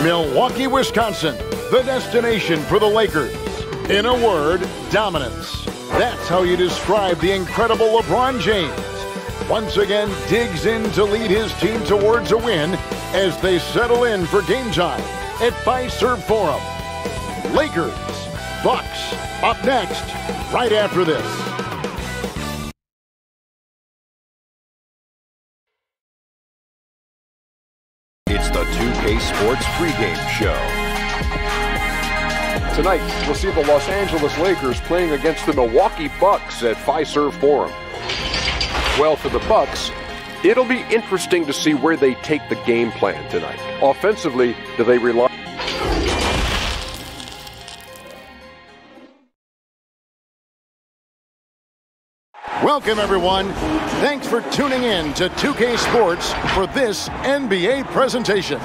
Milwaukee, Wisconsin, the destination for the Lakers. In a word, dominance. That's how you describe the incredible LeBron James. Once again, digs in to lead his team towards a win as they settle in for game time at Fiserv Forum. Lakers, Bucks, up next, right after this. It's the 2K Sports pregame show. Tonight, we'll see the Los Angeles Lakers playing against the Milwaukee Bucks at Fiserv Forum. Well, for the Bucks, it'll be interesting to see where they take the game plan tonight. Offensively, do they rely... Welcome, everyone. Thanks for tuning in to 2K Sports for this NBA presentation.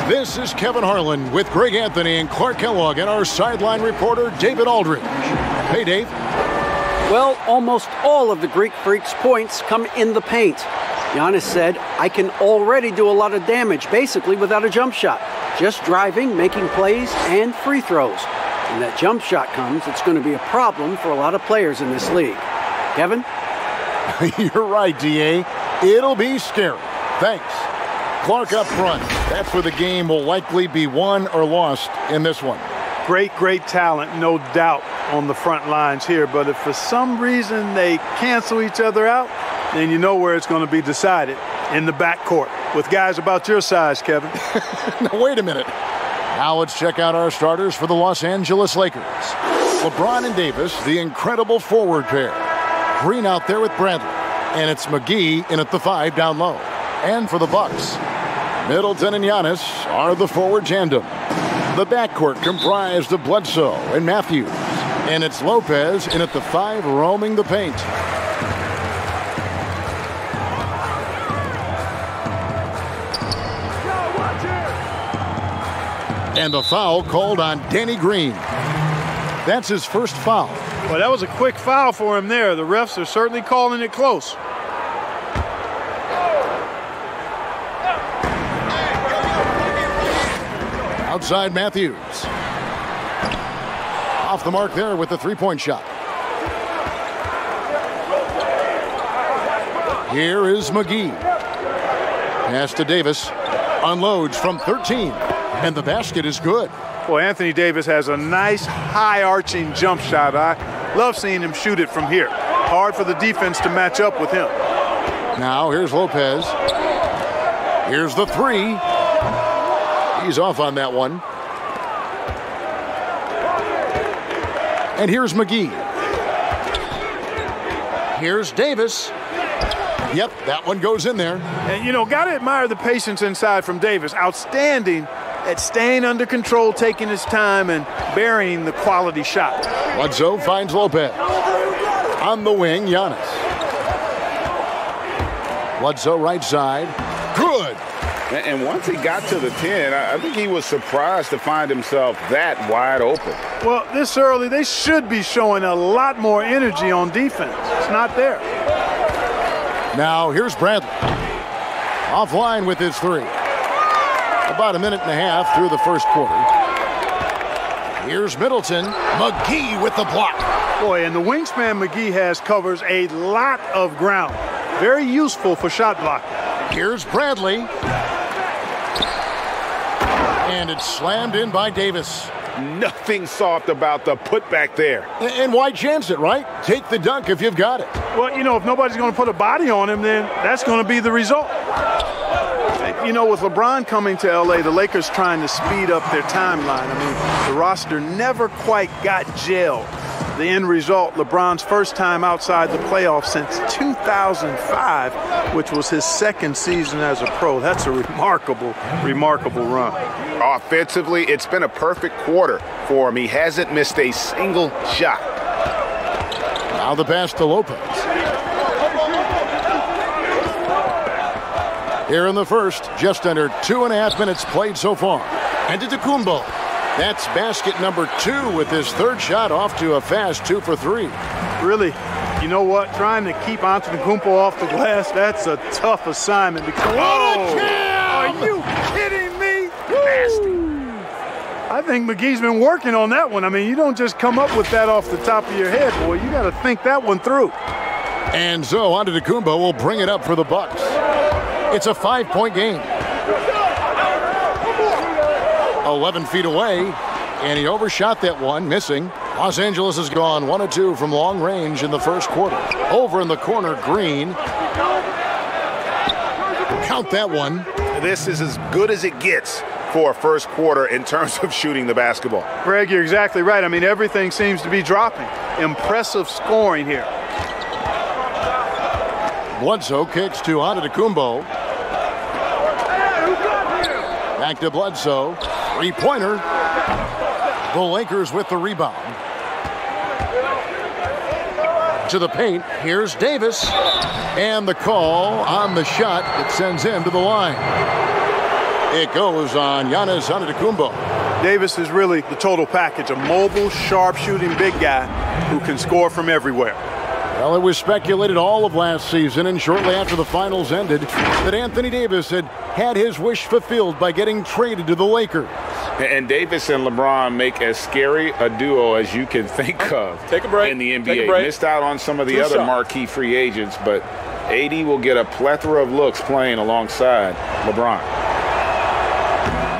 This is Kevin Harlan with Greg Anthony and Clark Kellogg and our sideline reporter, David Aldridge. Hey, Dave. Well, almost all of the Greek Freak's points come in the paint. Giannis said, I can already do a lot of damage, basically without a jump shot. Just driving, making plays, and free throws. When that jump shot comes, it's going to be a problem for a lot of players in this league. Kevin? You're right, D.A. It'll be scary. Thanks. Clark up front. That's where the game will likely be won or lost in this one. Great talent, no doubt, on the front lines here. But if for some reason they cancel each other out, then you know where it's going to be decided, in the backcourt, with guys about your size, Kevin. Now, wait a minute. Now let's check out our starters for the Los Angeles Lakers. LeBron and Davis, the incredible forward pair. Green out there with Bradley. And it's McGee in at the 5 down low. And for the Bucks, Middleton and Giannis are the forward tandem. The backcourt comprised of Bledsoe and Matthews. And it's Lopez in at the 5 roaming the paint. And the foul called on Danny Green. That's his first foul. Well, that was a quick foul for him there. The refs are certainly calling it close. Outside Matthews. Off the mark there with the three-point shot. Here is McGee. Pass to Davis. Unloads from 13. And the basket is good. Well, Anthony Davis has a nice high-arching jump shot. I love seeing him shoot it from here. Hard for the defense to match up with him. Now here's Lopez. Here's the 3. He's off on that one. And here's McGee. Here's Davis. Yep, that one goes in there. And, got to admire the patience inside from Davis. Outstanding at staying under control, taking his time, and burying the quality shot. Bledsoe finds Lopez. On the wing, Giannis. Bledsoe right side. Good. And once he got to the 10, I think he was surprised to find himself that wide open. Well, this early, they should be showing a lot more energy on defense. It's not there. Now, here's Bradley. Offline with his three. About a minute and a half through the first quarter. Here's Middleton. McGee with the block. Boy, and the wingspan McGee has covers a lot of ground. Very useful for shot blocking. Here's Bradley. And it's slammed in by Davis. Nothing soft about the putback there. And why chance it, right? Take the dunk if you've got it. Well, if nobody's going to put a body on him, then that's going to be the result. With LeBron coming to L.A., the Lakers trying to speed up their timeline. The roster never quite got gelled. The end result, LeBron's first time outside the playoffs since 2005, which was his second season as a pro. That's a remarkable, remarkable run. Offensively, it's been a perfect quarter for him. He hasn't missed a single shot. Now the pass to Lopez. Here in the first, just under 2.5 minutes played so far. Antetokounmpo. That's basket number 2 with his third shot off to a fast 2 for 3. Really, you know what? Trying to keep Antetokounmpo off the glass, that's a tough assignment. Because, are you kidding me? Nasty. I think McGee's been working on that one. You don't just come up with that off the top of your head, boy. You got to think that one through. And so Antetokounmpo will bring it up for the Bucks. It's a 5-point game. 11 feet away, and he overshot that one, missing. Los Angeles has gone 1 of 2 from long range in the first quarter. Over in the corner, Green. Count that one. This is as good as it gets for a first quarter in terms of shooting the basketball. Greg, you're exactly right. Everything seems to be dropping. Impressive scoring here. Bledsoe kicks to Antetokounmpo. Back to Bledsoe. Three-pointer. The Lakers with the rebound. To the paint. Here's Davis. And the call on the shot that sends him to the line. It goes on Giannis Antetokounmpo. Davis is really the total package. A mobile, sharp-shooting big guy who can score from everywhere. Well, it was speculated all of last season and shortly after the finals ended that Anthony Davis had his wish fulfilled by getting traded to the Lakers. And Davis and LeBron make as scary a duo as you can think of. Take a break. In the NBA. Take a break. Missed out on some of the other marquee free agents, but AD will get a plethora of looks playing alongside LeBron.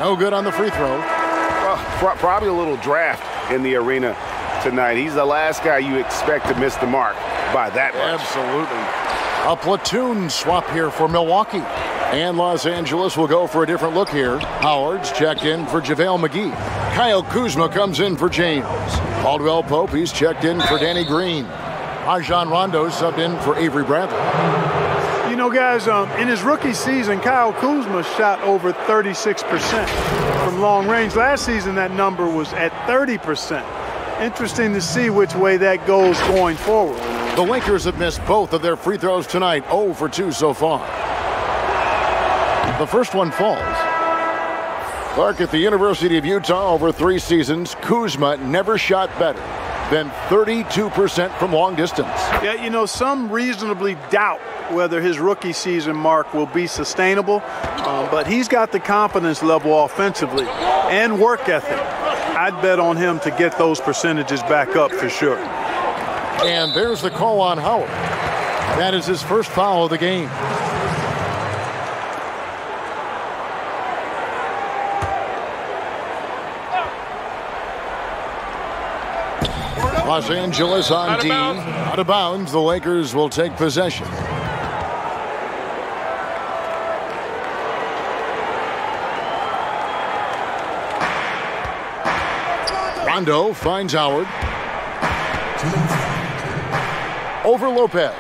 No good on the free throw. Well, probably a little draft in the arena tonight. He's the last guy you expect to miss the mark by that much. Absolutely. A platoon swap here for Milwaukee. And Los Angeles will go for a different look here. Howard's checked in for JaVale McGee. Kyle Kuzma comes in for James. Caldwell Pope, he's checked in for Danny Green. Rajon Rondo subbed in for Avery Bradley. Guys, in his rookie season, Kyle Kuzma shot over 36% from long range. Last season, that number was at 30%. Interesting to see which way that goes going forward. The Lakers have missed both of their free throws tonight, 0 for 2 so far. The first one falls. Clark at the University of Utah over 3 seasons. Kuzma never shot better than 32% from long distance. Yeah, some reasonably doubt whether his rookie season mark will be sustainable, but he's got the confidence level offensively and work ethic. I'd bet on him to get those percentages back up for sure. And there's the call on Howard. That is his first foul of the game. Los Angeles on D. Out of bounds. The Lakers will take possession. Rondo finds Howard. Over Lopez.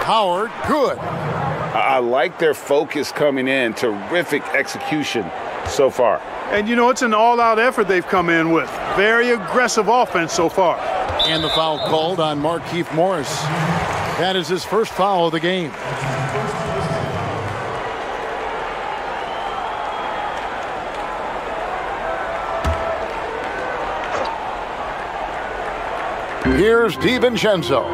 Howard, good. I like their focus coming in. Terrific execution so far. And, you know, it's an all-out effort they've come in with. Very aggressive offense so far. And the foul called on Markieff Morris. That is his first foul of the game. Here's DiVincenzo.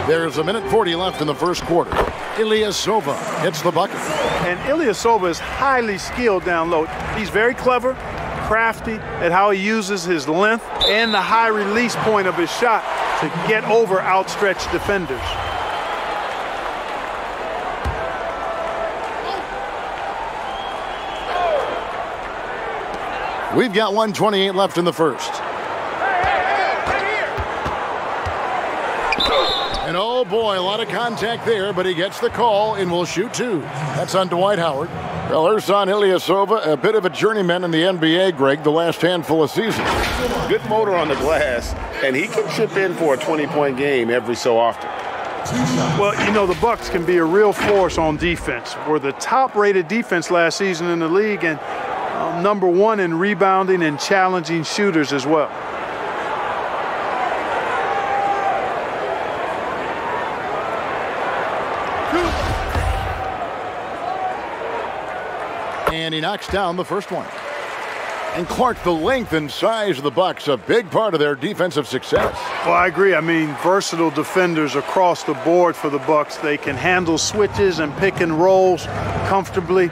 There's 1:40 left in the first quarter. Ilyasova hits the bucket. And Ilyasova is highly skilled down low. He's very clever, crafty at how he uses his length and the high release point of his shot to get over outstretched defenders. We've got 1:28 left in the first. And oh boy, a lot of contact there, but he gets the call and will shoot two. That's on Dwight Howard. Well, Ersan Ilyasova, a bit of a journeyman in the NBA, Greg, the last handful of seasons. Good motor on the glass, and he can chip in for a 20-point game every so often. Well, you know, the Bucks can be a real force on defense. We're the top-rated defense last season in the league, and number one in rebounding and challenging shooters as well. And he knocks down the first one. And Clark, the length and size of the Bucks, a big part of their defensive success. Well, I agree. I mean, versatile defenders across the board for the Bucks. They can handle switches and pick and rolls comfortably.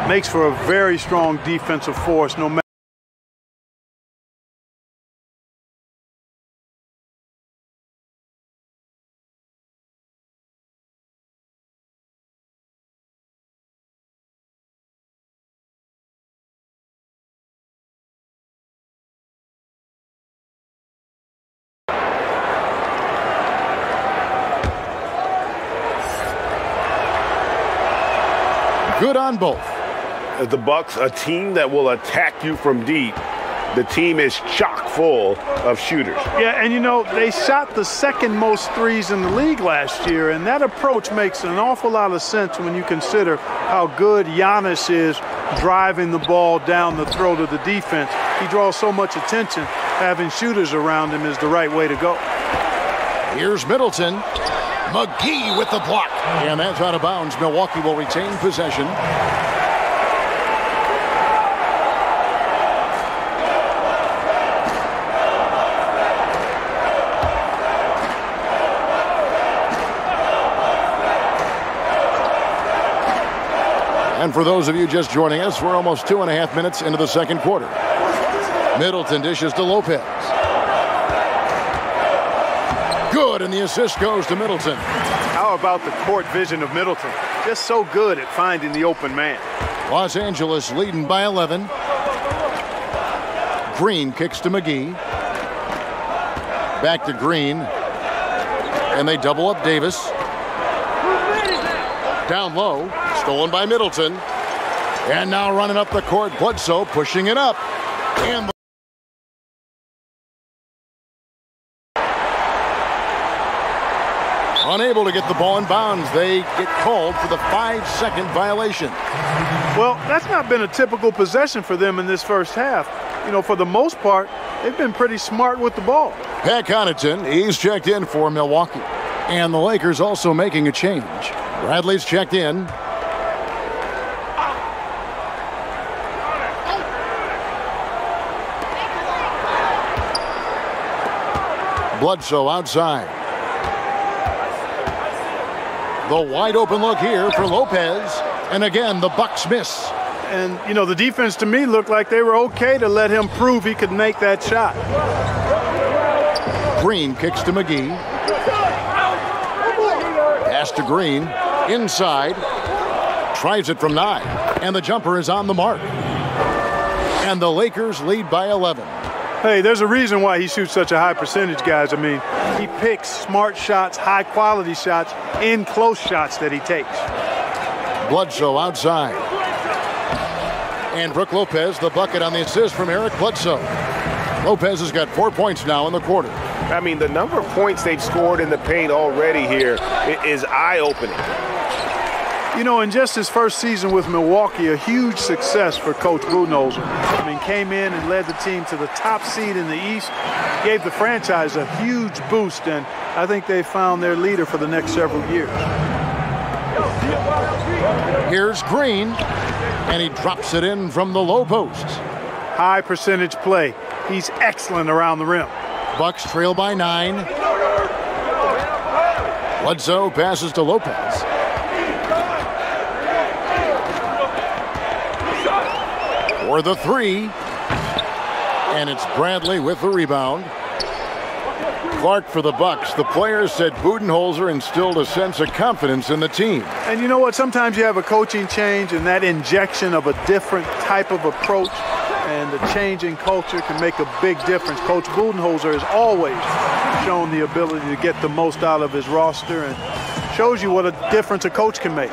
Makes for a very strong defensive force, no matter. Good on both. The Bucks, a team that will attack you from deep. The team is chock full of shooters. Yeah, and you know, they shot the second most threes in the league last year, and that approach makes an awful lot of sense when you consider how good Giannis is driving the ball down the throat of the defense. He draws so much attention. Having shooters around him is the right way to go. Here's Middleton. McGee with the block. And that's out of bounds. Milwaukee will retain possession. And for those of you just joining us, we're almost 2.5 minutes into the second quarter. Middleton dishes to Lopez. Good, and the assist goes to Middleton. How about the court vision of Middleton? Just so good at finding the open man. Los Angeles leading by 11. Green kicks to McGee. Back to Green. And they double up Davis. Down low. Stolen by Middleton. And now running up the court, Bledsoe pushing it up. And unable to get the ball in bounds. They get called for the 5-second violation. Well, that's not been a typical possession for them in this first half. You know, for the most part, they've been pretty smart with the ball. Pat Connaughton, he's checked in for Milwaukee. And the Lakers also making a change. Bradley's checked in. Bledsoe outside. The wide open look here for Lopez. And again, the Bucks miss. And, you know, the defense to me looked like they were okay to let him prove he could make that shot. Green kicks to McGee. Pass to Green. Inside. Tries it from 9. And the jumper is on the mark. And the Lakers lead by 11. Hey, there's a reason why he shoots such a high percentage, guys. I mean, he picks smart shots, high-quality shots, and close shots that he takes. Bledsoe outside. And Brook Lopez, the bucket on the assist from Eric Bledsoe. Lopez has got 4 points now in the quarter. I mean, the number of points they've scored in the paint already here is eye-opening. You know, in just his first season with Milwaukee, a huge success for Coach Budenholzer. I mean, came in and led the team to the top seed in the East, gave the franchise a huge boost, and I think they found their leader for the next several years. Here's Green, and he drops it in from the low post. High percentage play. He's excellent around the rim. Bucks trail by 9. Bledsoe passes to Lopez. For the 3. And it's Bradley with the rebound. Clark for the Bucks. The players said Budenholzer instilled a sense of confidence in the team. And you know what? Sometimes you have a coaching change, and that injection of a different type of approach and the change in culture can make a big difference. Coach Budenholzer has always shown the ability to get the most out of his roster and shows you what a difference a coach can make.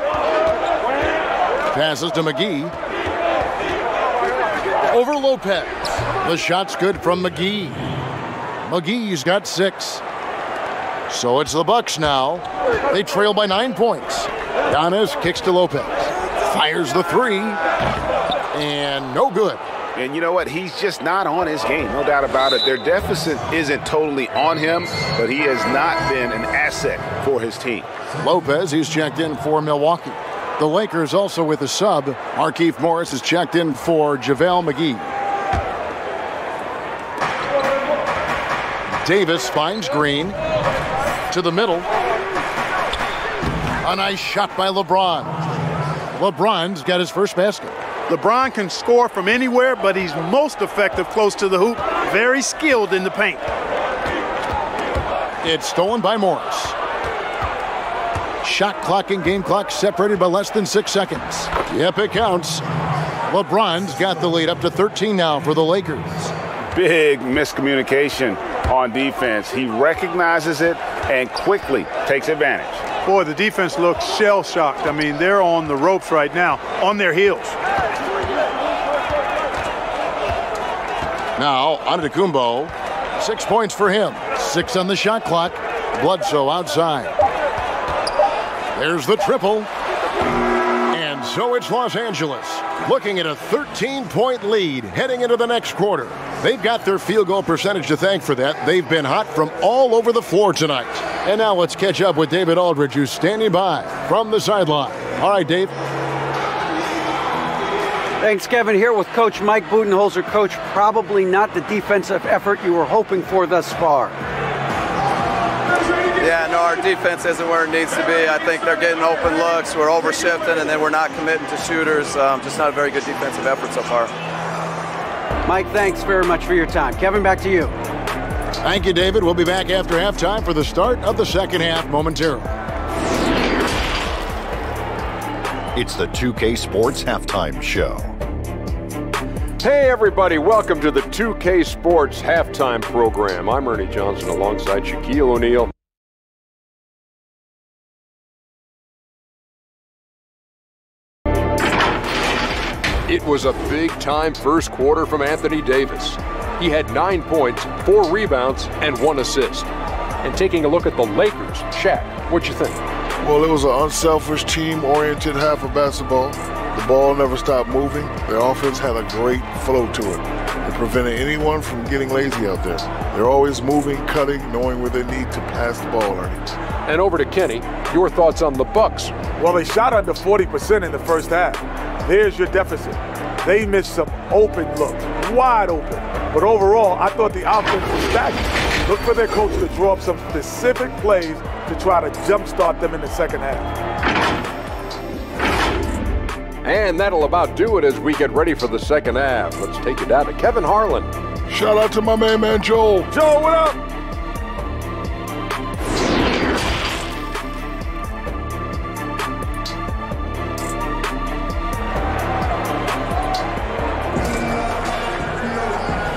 Passes to McGee. Over Lopez. The shot's good from McGee. McGee's got 6. So it's the Bucks now. They trail by 9 points. Giannis kicks to Lopez. Fires the 3. And no good. And you know what? He's just not on his game, no doubt about it. Their deficit isn't totally on him, but he has not been an asset for his team. Lopez, he's checked in for Milwaukee. The Lakers also with a sub. Markieff Morris is checked in for JaVale McGee. Davis finds Green to the middle. A nice shot by LeBron. LeBron's got his first basket. LeBron can score from anywhere, but he's most effective close to the hoop. Very skilled in the paint. It's stolen by Morris. Shot clock and game clock separated by less than 6 seconds. Yep, it counts. LeBron's got the lead up to 13 now for the Lakers. Big miscommunication on defense. He recognizes it and quickly takes advantage. Boy, the defense looks shell-shocked. I mean, they're on the ropes right now, on their heels. Now, Antetokounmpo, 6 points for him. 6 on the shot clock. Bledsoe outside. There's the triple. And so it's Los Angeles, looking at a 13-point lead heading into the next quarter. They've got their field goal percentage to thank for that. They've been hot from all over the floor tonight. And now let's catch up with David Aldridge, who's standing by from the sideline. All right, Dave. Thanks, Kevin. Here with Coach Mike Budenholzer. Coach, probably not the defensive effort you were hoping for thus far. Yeah, no, our defense isn't where it needs to be. I think they're getting open looks. We're overshifting, and then we're not committing to shooters. Just not a very good defensive effort so far. Mike, thanks very much for your time. Kevin, back to you. Thank you, David. We'll be back after halftime for the start of the second half momentarily. It's the 2K Sports Halftime Show. Hey everybody, welcome to the 2K Sports Halftime Program. I'm Ernie Johnson alongside Shaquille O'Neal. It was a big-time first quarter from Anthony Davis. He had 9 points, 4 rebounds, and 1 assist. And taking a look at the Lakers, Shaq, what'd you think? Well, it was an unselfish, team-oriented half of basketball. The ball never stopped moving. Their offense had a great flow to it. It prevented anyone from getting lazy out there. They're always moving, cutting, knowing where they need to pass the ball, Ernie. And over to Kenny, your thoughts on the Bucks? Well, they shot under 40% in the first half. There's your deficit. They missed some open looks, wide open. But overall, I thought the offense was stagnant. Look for their coach to draw up some specific plays to try to jumpstart them in the second half. And that'll about do it as we get ready for the second half. Let's take it down to Kevin Harlan. Shout out to my man Joel. Joel, what up?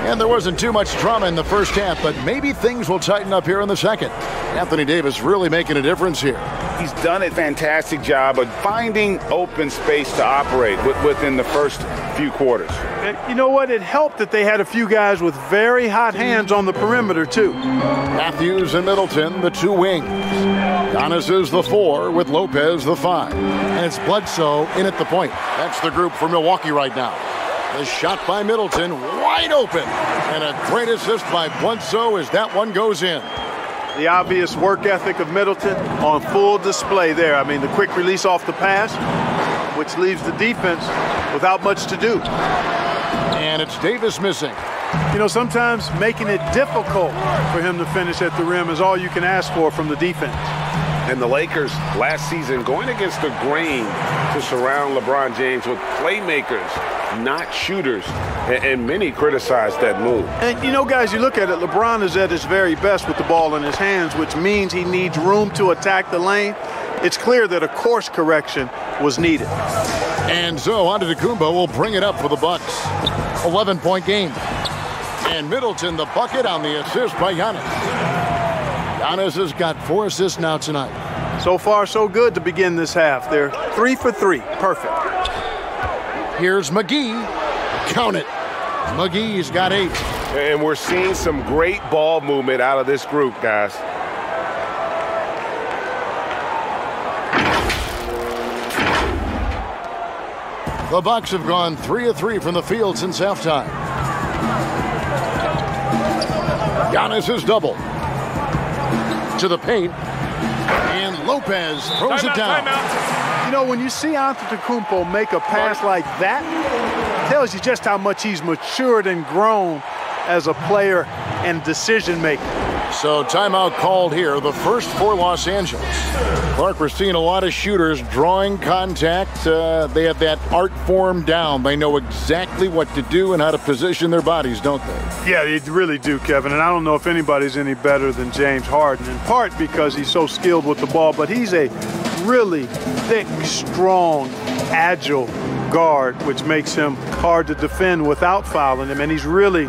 And there wasn't too much drama in the first half, but maybe things will tighten up here in the second. Anthony Davis really making a difference here. He's done a fantastic job of finding open space to operate within the first few quarters. And you know what? It helped that they had a few guys with very hot hands on the perimeter, too. Matthews and Middleton, the two wings. Giannis is the 4 with Lopez the 5. And it's Bledsoe in at the point. That's the group for Milwaukee right now. The shot by Middleton, wide open. And a great assist by Bledsoe as that one goes in. The obvious work ethic of Middleton on full display there. I mean, the quick release off the pass, which leaves the defense without much to do. And it's Davis missing. You know, sometimes making it difficult for him to finish at the rim is all you can ask for from the defense. And the Lakers last season going against the grain to surround LeBron James with playmakers, not shooters, and many criticized that move. And, you know, guys, you look at it, LeBron is at his very best with the ball in his hands, which means he needs room to attack the lane. It's clear that a course correction was needed. And so Antetokounmpo will bring it up for the Bucks. 11-point game. And Middleton the bucket on the assist by Giannis. Giannis has got 4 assists now tonight. So far, so good to begin this half. They're 3 for 3. Perfect. Here's McGee. Count it. McGee's got 8. And we're seeing some great ball movement out of this group, guys. The Bucks have gone 3 of 3 from the field since halftime. Giannis is double. To the paint. And Lopez throws it down. You know, when you see Antetokounmpo make a pass like that, it tells you just how much he's matured and grown as a player and decision maker. So timeout called here, the first for Los Angeles. Clark, we're seeing a lot of shooters drawing contact. They have that art form down. They know exactly what to do and how to position their bodies, don't they? Yeah, they really do, Kevin. And I don't know if anybody's any better than James Harden, in part because he's so skilled with the ball, but he's a really thick, strong, agile guard, which makes him hard to defend without fouling him. And he's really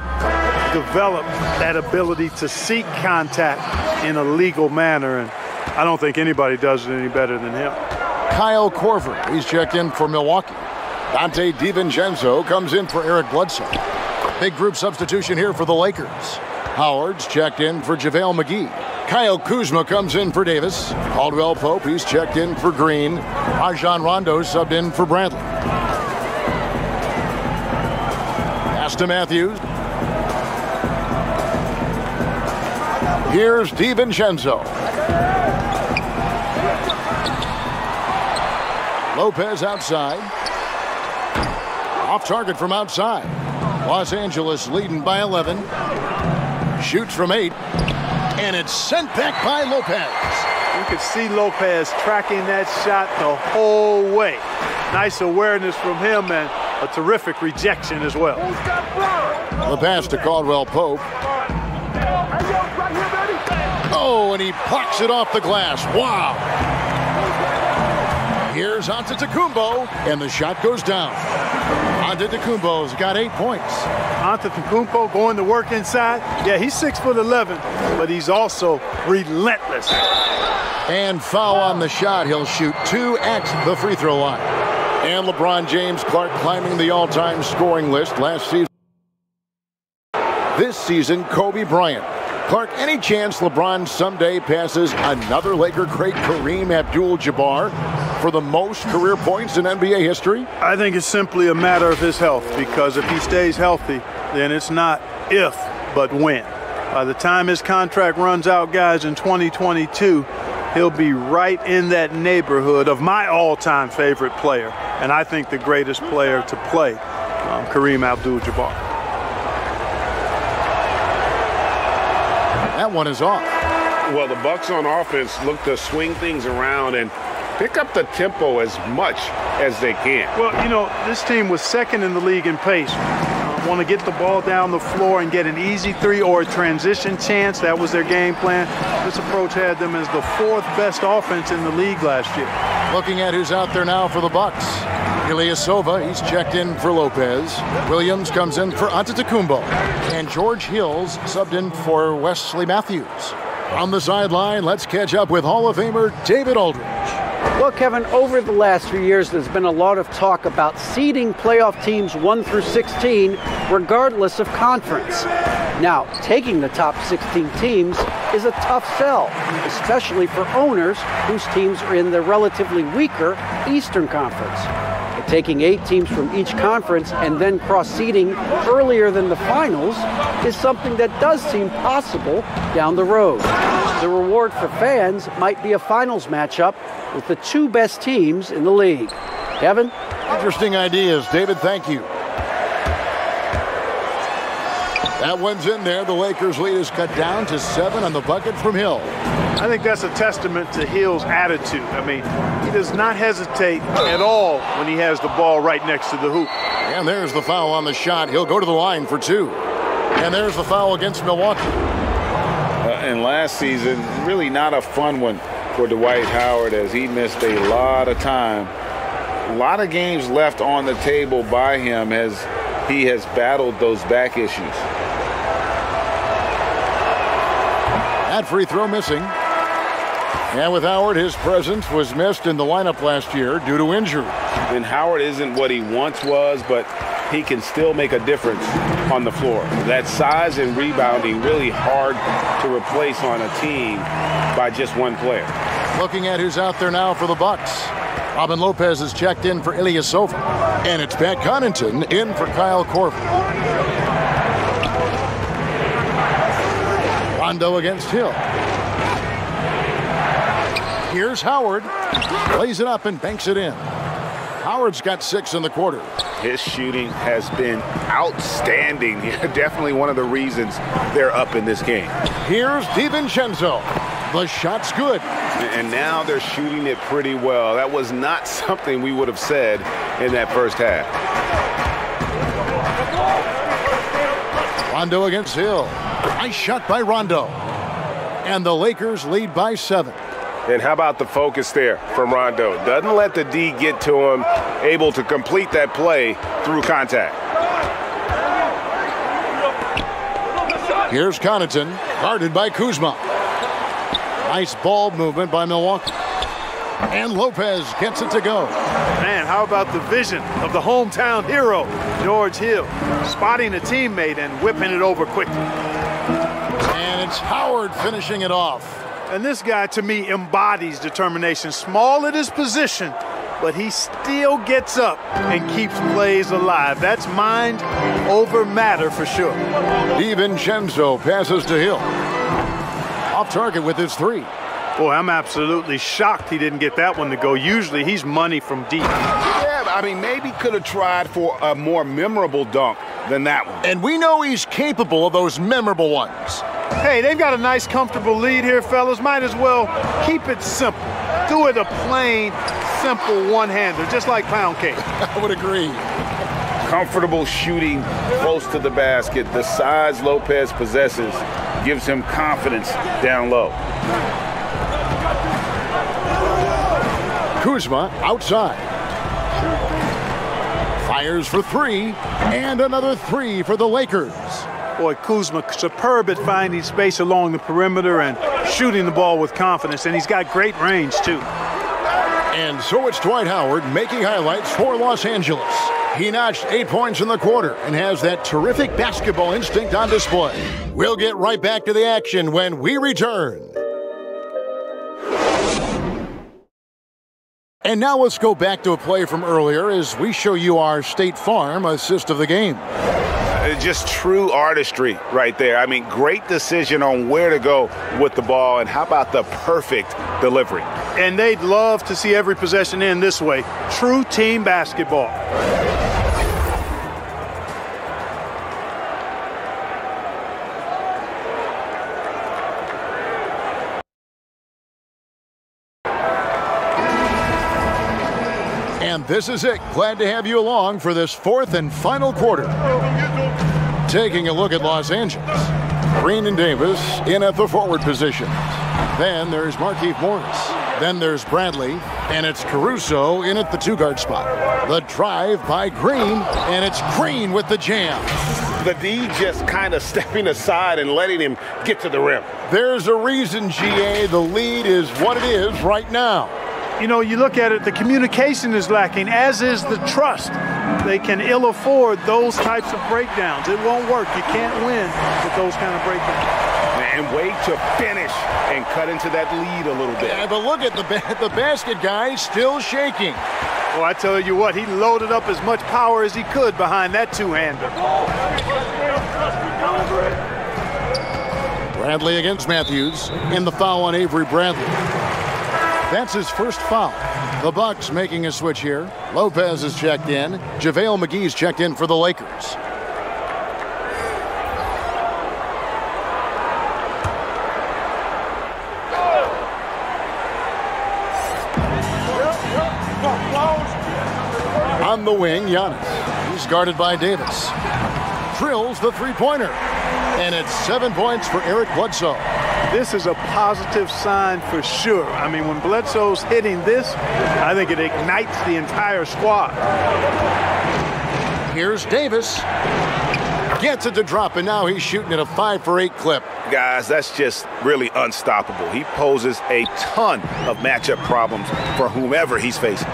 developed that ability to seek contact in a legal manner. And I don't think anybody does it any better than him. Kyle Korver, he's checked in for Milwaukee. Dante DiVincenzo comes in for Eric Bledsoe. Big group substitution here for the Lakers. Howard's checked in for JaVale McGee. Kyle Kuzma comes in for Davis. Caldwell Pope, he's checked in for Green. Rajon Rondo subbed in for Bradley. Pass to Matthews. Here's DiVincenzo. Lopez outside. Off target from outside. Los Angeles leading by 11. Shoots from 8. And it's sent back by Lopez. You could see Lopez tracking that shot the whole way. Nice awareness from him and a terrific rejection as well. The pass to Caldwell Pope. Oh, and he plucks it off the glass. Wow. Here's Antetokounmpo, and the shot goes down. Antetokounmpo's got 8 points. Antetokounmpo going to work inside. Yeah, he's 6'11", but he's also relentless. And foul on the shot. He'll shoot 2 at the free throw line. And LeBron James, Clark, climbing the all-time scoring list last season. This season, Kobe Bryant. Clark, any chance LeBron someday passes another Laker great, Kareem Abdul-Jabbar, for the most career points in NBA history? I think it's simply a matter of his health, because if he stays healthy, then it's not if, but when. By the time his contract runs out, guys, in 2022, he'll be right in that neighborhood of my all-time favorite player, and I think the greatest player to play, Kareem Abdul-Jabbar. That one is off. Well, the Bucks on offense look to swing things around and pick up the tempo as much as they can. Well, you know, this team was second in the league in pace. Want to get the ball down the floor and get an easy 3 or a transition chance. That was their game plan. This approach had them as the 4th best offense in the league last year. Looking at who's out there now for the Bucks. Ilyasova, he's checked in for Lopez. Williams comes in for Antetokounmpo. And George Hills subbed in for Wesley Matthews. On the sideline, let's catch up with Hall of Famer David Aldridge. Well, Kevin, over the last few years, there's been a lot of talk about seeding playoff teams 1 through 16, regardless of conference. Now, taking the top 16 teams is a tough sell, especially for owners whose teams are in the relatively weaker Eastern Conference. But taking 8 teams from each conference and then cross-seeding earlier than the finals is something that does seem possible down the road. The reward for fans might be a finals matchup with the 2 best teams in the league. Kevin? Interesting ideas, David. Thank you. That one's in there. The Lakers' lead is cut down to 7 on the bucket from Hill. I think that's a testament to Hill's attitude. I mean, he does not hesitate at all when he has the ball right next to the hoop. And there's the foul on the shot. He'll go to the line for 2. And there's the foul against Milwaukee. And last season, really not a fun one for Dwight Howard, as he missed a lot of time. A lot of games left on the table by him as he has battled those back issues. That free throw missing. And with Howard, his presence was missed in the lineup last year due to injury. And Howard isn't what he once was, but he can still make a difference on the floor. That size and rebounding really hard to replace on a team by just one player. Looking at who's out there now for the Bucks. Robin Lopez is checked in for Ilyasova. And it's Pat Connaughton in for Kyle Korver. Rondo against Hill. Here's Howard. Plays it up and banks it in. Howard's got 6 in the quarter. His shooting has been outstanding. Definitely one of the reasons they're up in this game. Here's DiVincenzo. The shot's good. And now they're shooting it pretty well. That was not something we would have said in that first half. Rondo against Hill. Nice shot by Rondo. And the Lakers lead by 7. And how about the focus there from Rondo? Doesn't let the D get to him, able to complete that play through contact. Here's Connaughton, guarded by Kuzma. Nice ball movement by Milwaukee. And Lopez gets it to go. Man, how about the vision of the hometown hero, George Hill, spotting a teammate and whipping it over quickly. And it's Howard finishing it off. And this guy, to me, embodies determination. Small at his position, but he still gets up and keeps plays alive. That's mind over matter for sure. DiVincenzo passes to Hill. Off target with his 3. Boy, I'm absolutely shocked he didn't get that one to go. Usually he's money from deep. Yeah, I mean, maybe could have tried for a more memorable dunk than that one. And we know he's capable of those memorable ones. Hey, they've got a nice, comfortable lead here, fellas. Might as well keep it simple. Do it a plain, simple one-hander, just like pound cake. I would agree. Comfortable shooting close to the basket. The size Lopez possesses gives him confidence down low. Kuzma outside. Fires for 3, and another 3 for the Lakers. Boy, Kuzma, superb at finding space along the perimeter and shooting the ball with confidence, and he's got great range, too. And so it's Dwight Howard making highlights for Los Angeles. He notched 8 points in the quarter and has that terrific basketball instinct on display. We'll get right back to the action when we return. And now let's go back to a play from earlier as we show you our State Farm assist of the game. Just true artistry right there. I mean, great decision on where to go with the ball, and how about the perfect delivery? And they'd love to see every possession end this way. True team basketball. And this is it. Glad to have you along for this 4th and final quarter. Taking a look at Los Angeles. Green and Davis in at the forward position. Then there's Markieff Morris. Then there's Bradley. And it's Caruso in at the 2-guard spot. The drive by Green. And it's Green with the jam. The D just kind of stepping aside and letting him get to the rim. There's a reason, GA. The lead is what it is right now. You know, you look at it, the communication is lacking, as is the trust. They can ill afford those types of breakdowns. It won't work. You can't win with those kind of breakdowns. And wait to finish and cut into that lead a little bit. Yeah, but look at the basket guy still shaking. Well, I tell you what, he loaded up as much power as he could behind that two-hander. Bradley against Matthews, and the foul on Avery Bradley. That's his first foul. The Bucks making a switch here. Lopez is checked in. JaVale McGee's checked in for the Lakers. On the wing, Giannis. He's guarded by Davis. Drills the three-pointer. And it's 7 points for Eric Bledsoe. This is a positive sign for sure. I mean, when Bledsoe's hitting this, I think it ignites the entire squad. Here's Davis. Gets it to drop, and now he's shooting at a 5 for 8 clip. Guys, that's just really unstoppable. He poses a ton of matchup problems for whomever he's facing.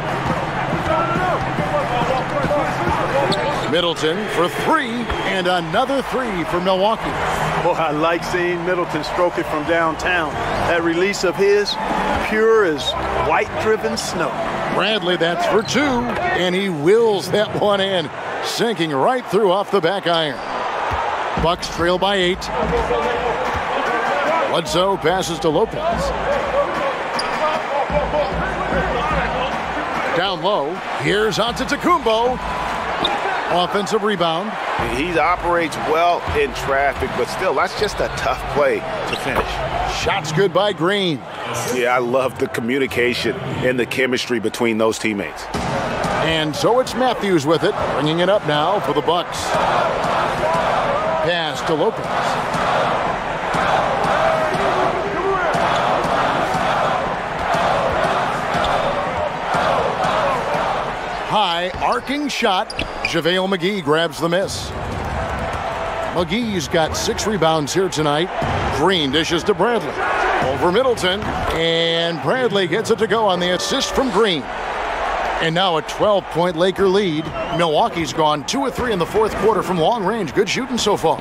Middleton for 3, and another 3 for Milwaukee. Boy, I like seeing Middleton stroke it from downtown. That release of his, pure as white-driven snow. Bradley, that's for 2, and he wills that one in, sinking right through off the back iron. Bucks trail by 8. Bledsoe passes to Lopez. Down low, here's Antetokounmpo. Offensive rebound. He operates well in traffic, but still, that's just a tough play to finish. Shots good by Green. Yeah, I love the communication and the chemistry between those teammates. And so it's Matthews with it, bringing it up now for the Bucks. Pass to Lopez. High arcing shot. JaVale McGee grabs the miss. McGee's got 6 rebounds here tonight. Green dishes to Bradley. Over Middleton. And Bradley gets it to go on the assist from Green. And now a 12-point Laker lead. Milwaukee's gone 2 of 3 in the fourth quarter from long range. Good shooting so far.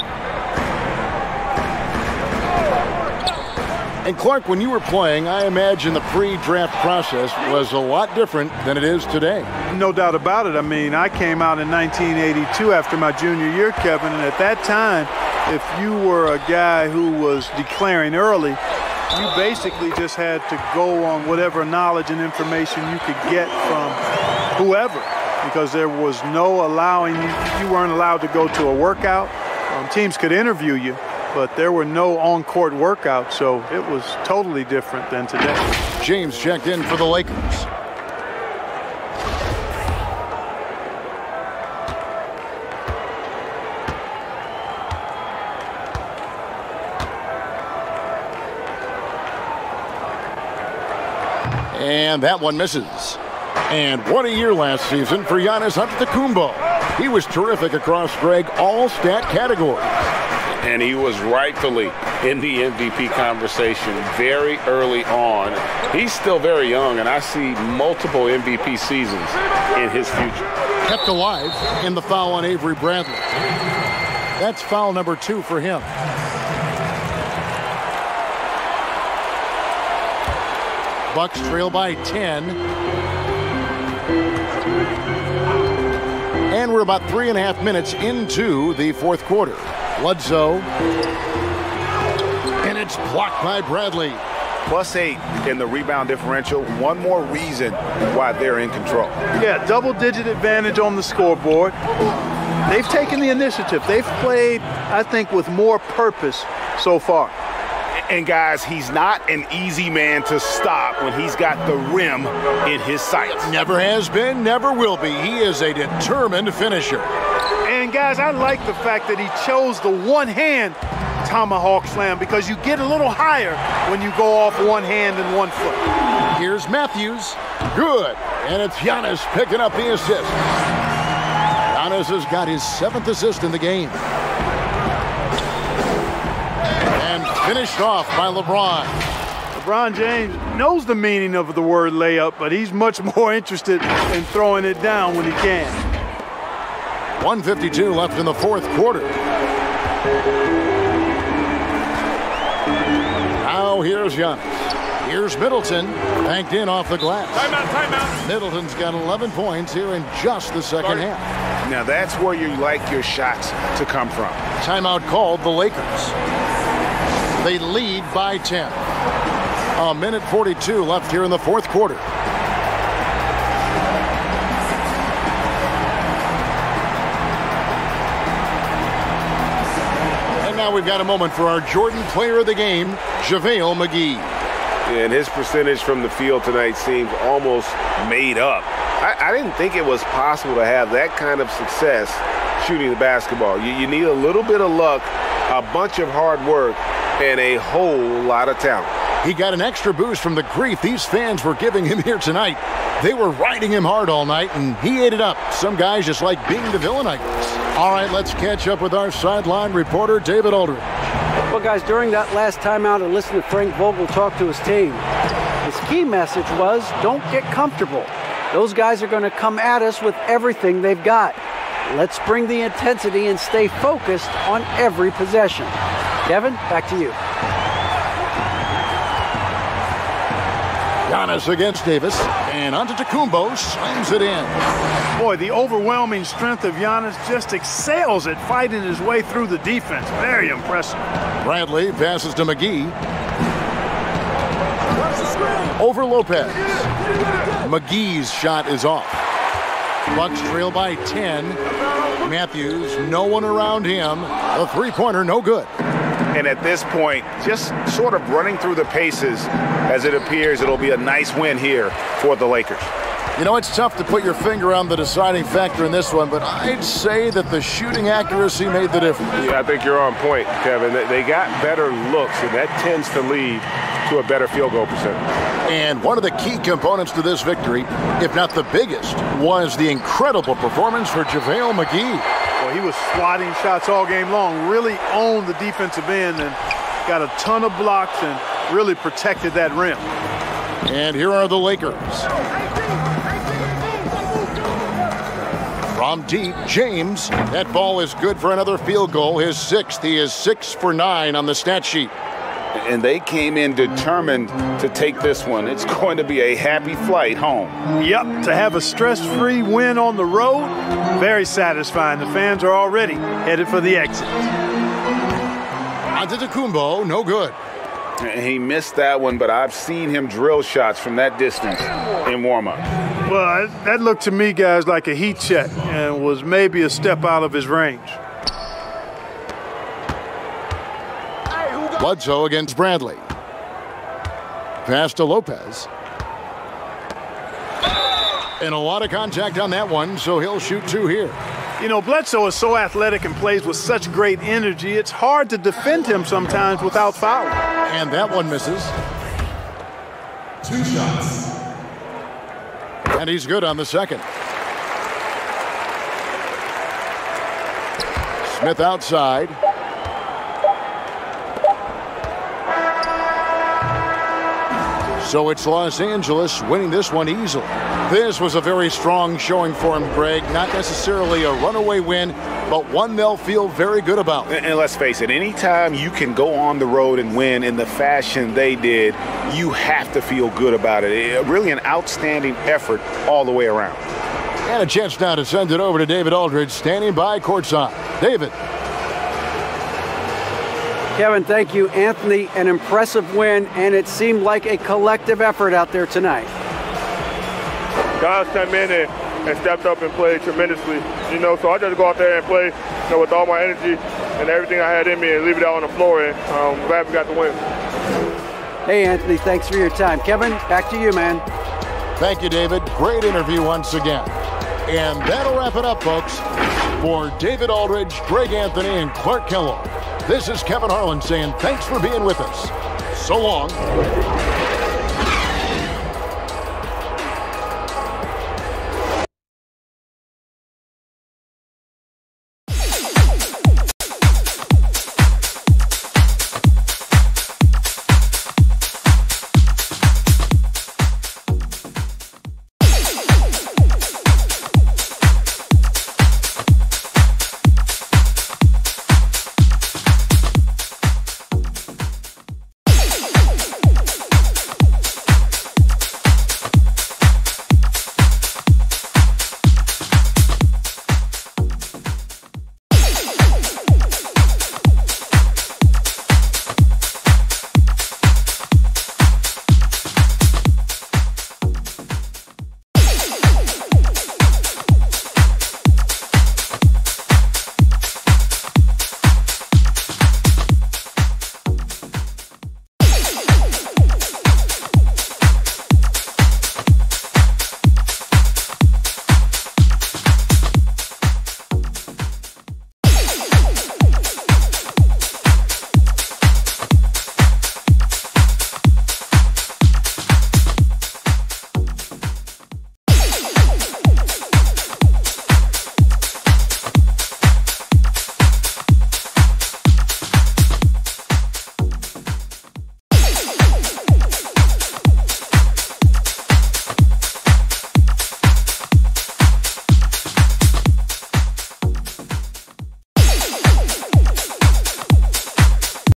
And Clark, when you were playing, I imagine the pre-draft process was a lot different than it is today. No doubt about it. I mean, I came out in 1982 after my junior year, Kevin, and at that time, if you were a guy who was declaring early, you basically just had to go on whatever knowledge and information you could get from whoever, because there was no allowing, you weren't allowed to go to a workout. Teams could interview you, but there were no on-court workouts, so it was totally different than today. James checked in for the Lakers. And that one misses. And what a year last season for Giannis Antetokounmpo. He was terrific across, Greg, all stat categories. And he was rightfully in the MVP conversation very early on. He's still very young, and I see multiple MVP seasons in his future. Kept alive in the foul on Avery Bradley. That's foul number 2 for him. Bucks trail by 10. And we're about 3.5 minutes into the fourth quarter. Bledsoe. And it's blocked by Bradley. +8 in the rebound differential. One more reason why they're in control. Yeah, double-digit advantage on the scoreboard. They've taken the initiative. They've played, I think, with more purpose so far. And guys, he's not an easy man to stop when he's got the rim in his sights. Never has been, never will be. He is a determined finisher. And guys, I like the fact that he chose the one-hand tomahawk slam, because you get a little higher when you go off one hand and one foot. Here's Matthews. Good. And it's Giannis picking up the assist. Giannis has got his 7th assist in the game. Finished off by LeBron. LeBron James knows the meaning of the word layup, but he's much more interested in throwing it down when he can. 1:52 left in the fourth quarter. Now here's Giannis. Here's Middleton, banked in off the glass. Timeout. Middleton's got 11 points here in just the second half. Now that's where you like your shots to come from. Timeout called the Lakers. They lead by 10. 1:42 left here in the fourth quarter. And now we've got a moment for our Jordan Player of the Game, JaVale McGee. And his percentage from the field tonight seems almost made up. I didn't think it was possible to have that kind of success shooting the basketball. You need a little bit of luck, a bunch of hard work, and a whole lot of talent. He got an extra boost from the grief these fans were giving him here tonight. They were riding him hard all night, and he ate it up. Some guys just like being the villain, I guess. All right, let's catch up with our sideline reporter, David Aldridge. Well, guys, during that last timeout, I listened to Frank Vogel talk to his team. His key message was, don't get comfortable. Those guys are going to come at us with everything they've got. Let's bring the intensity and stay focused on every possession. Kevin, back to you. Giannis against Davis, and Antetokounmpo slams it in. Boy, the overwhelming strength of Giannis just excels at fighting his way through the defense. Very impressive. Bradley passes to McGee. Over Lopez. McGee's shot is off. Bucks trail by 10. Matthews, no one around him. The three-pointer, no good. And at this point, just sort of running through the paces as it appears it'll be a nice win here for the Lakers. You know, it's tough to put your finger on the deciding factor in this one, but I'd say that the shooting accuracy made the difference. Yeah, I think you're on point, Kevin. They got better looks, and that tends to lead to a better field goal percentage. And one of the key components to this victory, if not the biggest, was the incredible performance for JaVale McGee. Well, he was swatting shots all game long, really owned the defensive end and got a ton of blocks and really protected that rim. And here are the Lakers. From deep, James. That ball is good for another field goal, his sixth. He is 6 for 9 on the stat sheet. And they came in determined to take this one. It's going to be a happy flight home. Yep, to have a stress-free win on the road, very satisfying. The fans are already headed for the exit. Antetokounmpo, no good. He missed that one, but I've seen him drill shots from that distance in warm-up. Well, that looked to me, guys, like a heat check and was maybe a step out of his range. Bledsoe against Bradley. Pass to Lopez. And a lot of contact on that one, so he'll shoot 2 here. You know, Bledsoe is so athletic and plays with such great energy, it's hard to defend him sometimes without fouling. And that one misses. 2 shots. And he's good on the second. Smith outside. So it's Los Angeles winning this one easily. This was a very strong showing for him, Greg. Not necessarily a runaway win, but one they'll feel very good about. And let's face it, anytime you can go on the road and win in the fashion they did, you have to feel good about it. Really an outstanding effort all the way around. And a chance now to send it over to David Aldridge, standing by courtside. David. Kevin, thank you. Anthony, an impressive win, and it seemed like a collective effort out there tonight. Guys came in and stepped up and played tremendously, so I just go out there and play, with all my energy and everything I had in me and leave it out on the floor, and I'm glad we got the win. Hey, Anthony, thanks for your time. Kevin, back to you, man. Thank you, David. Great interview once again. And that'll wrap it up, folks. For David Aldridge, Greg Anthony, and Clark Kellogg, this is Kevin Harlan saying thanks for being with us. So long.